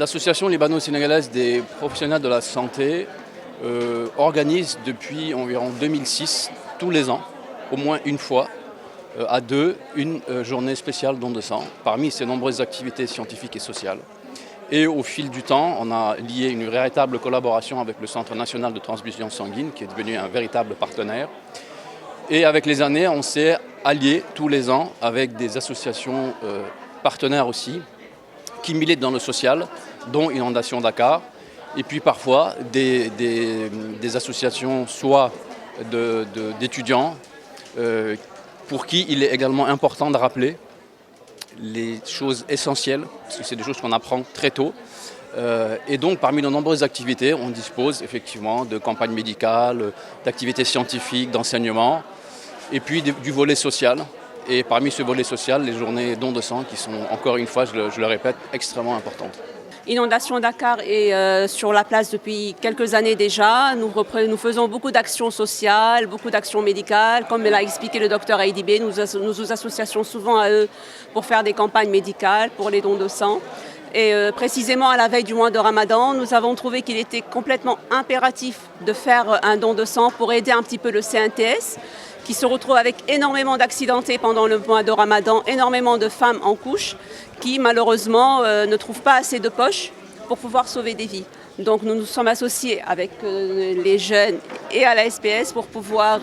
L'association libano-sénégalaise des professionnels de la santé organise depuis environ 2006, tous les ans, au moins une fois, à deux, une journée spéciale don de sang, parmi ces nombreuses activités scientifiques et sociales. Et au fil du temps, on a lié une véritable collaboration avec le Centre national de transfusion sanguine, qui est devenu un véritable partenaire. Et avec les années, on s'est allié tous les ans avec des associations partenaires aussi, qui militent dans le social, dont Inondation Dakar, et puis parfois des associations soit d'étudiants, pour qui il est également important de rappeler les choses essentielles, parce que c'est des choses qu'on apprend très tôt. Et donc parmi nos nombreuses activités, on dispose effectivement de campagnes médicales, d'activités scientifiques, d'enseignement, et puis du volet social. Et parmi ce volet social, les journées don de sang qui sont, encore une fois, je le répète, extrêmement importantes. Inondation Dakar est sur la place depuis quelques années déjà. Nous faisons beaucoup d'actions sociales, beaucoup d'actions médicales. Comme l'a expliqué le docteur Aïdibé, nous nous associons souvent à eux pour faire des campagnes médicales pour les dons de sang. Et précisément à la veille du mois de Ramadan, nous avons trouvé qu'il était complètement impératif de faire un don de sang pour aider un petit peu le CNTS, qui se retrouve avec énormément d'accidentés pendant le mois de Ramadan, énormément de femmes en couche qui malheureusement ne trouvent pas assez de poches pour pouvoir sauver des vies. Donc nous nous sommes associés avec les jeunes et à la SPS pour pouvoir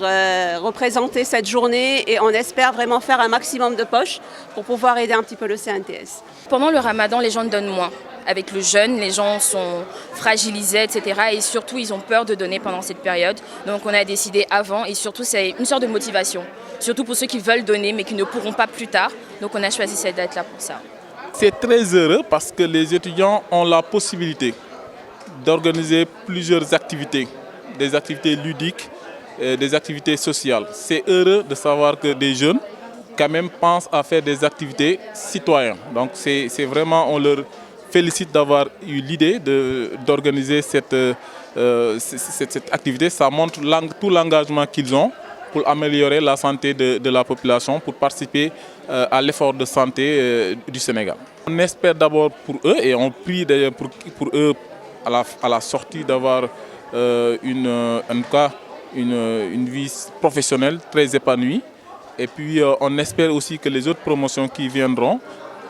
représenter cette journée, et on espère vraiment faire un maximum de poches pour pouvoir aider un petit peu le CNTS. Pendant le Ramadan, les gens donnent moins. Avec le jeûne, les gens sont fragilisés, etc. Et surtout, ils ont peur de donner pendant cette période. Donc on a décidé avant, et surtout c'est une sorte de motivation. Surtout pour ceux qui veulent donner mais qui ne pourront pas plus tard. Donc on a choisi cette date-là pour ça. C'est très heureux parce que les étudiants ont la possibilité d'organiser plusieurs activités, des activités ludiques, des activités sociales. C'est heureux de savoir que des jeunes quand même pensent à faire des activités citoyennes. Donc c'est vraiment, on leur félicite d'avoir eu l'idée d'organiser cette activité. Ça montre tout l'engagement qu'ils ont pour améliorer la santé de la population, pour participer à l'effort de santé du Sénégal. On espère d'abord pour eux, et on prie d'ailleurs pour eux à la sortie d'avoir une vie professionnelle très épanouie. Et puis on espère aussi que les autres promotions qui viendront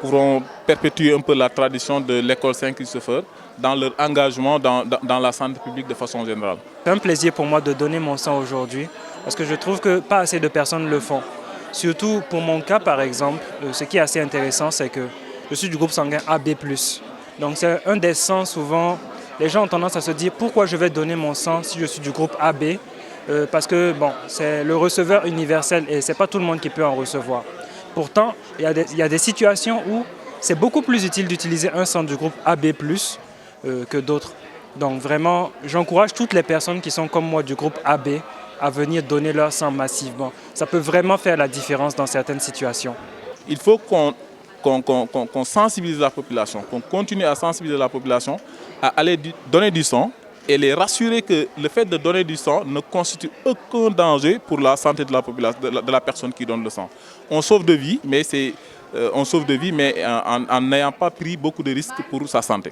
pourront perpétuer un peu la tradition de l'école Saint-Christopher dans leur engagement dans la santé publique de façon générale. C'est un plaisir pour moi de donner mon sang aujourd'hui, parce que je trouve que pas assez de personnes le font. Surtout pour mon cas par exemple, ce qui est assez intéressant, c'est que je suis du groupe sanguin AB+. Donc c'est un des sangs, souvent, les gens ont tendance à se dire pourquoi je vais donner mon sang si je suis du groupe AB, parce que bon, c'est le receveur universel et ce n'est pas tout le monde qui peut en recevoir. Pourtant, il y a des situations où c'est beaucoup plus utile d'utiliser un sang du groupe AB+, que d'autres. Donc vraiment, j'encourage toutes les personnes qui sont comme moi du groupe AB à venir donner leur sang massivement. Ça peut vraiment faire la différence dans certaines situations. Il faut qu'on sensibilise la population, qu'on continue à sensibiliser la population à aller donner du sang et les rassurer que le fait de donner du sang ne constitue aucun danger pour la santé de la population, de la personne qui donne le sang. On sauve de vie, mais en n'ayant pas pris beaucoup de risques pour sa santé.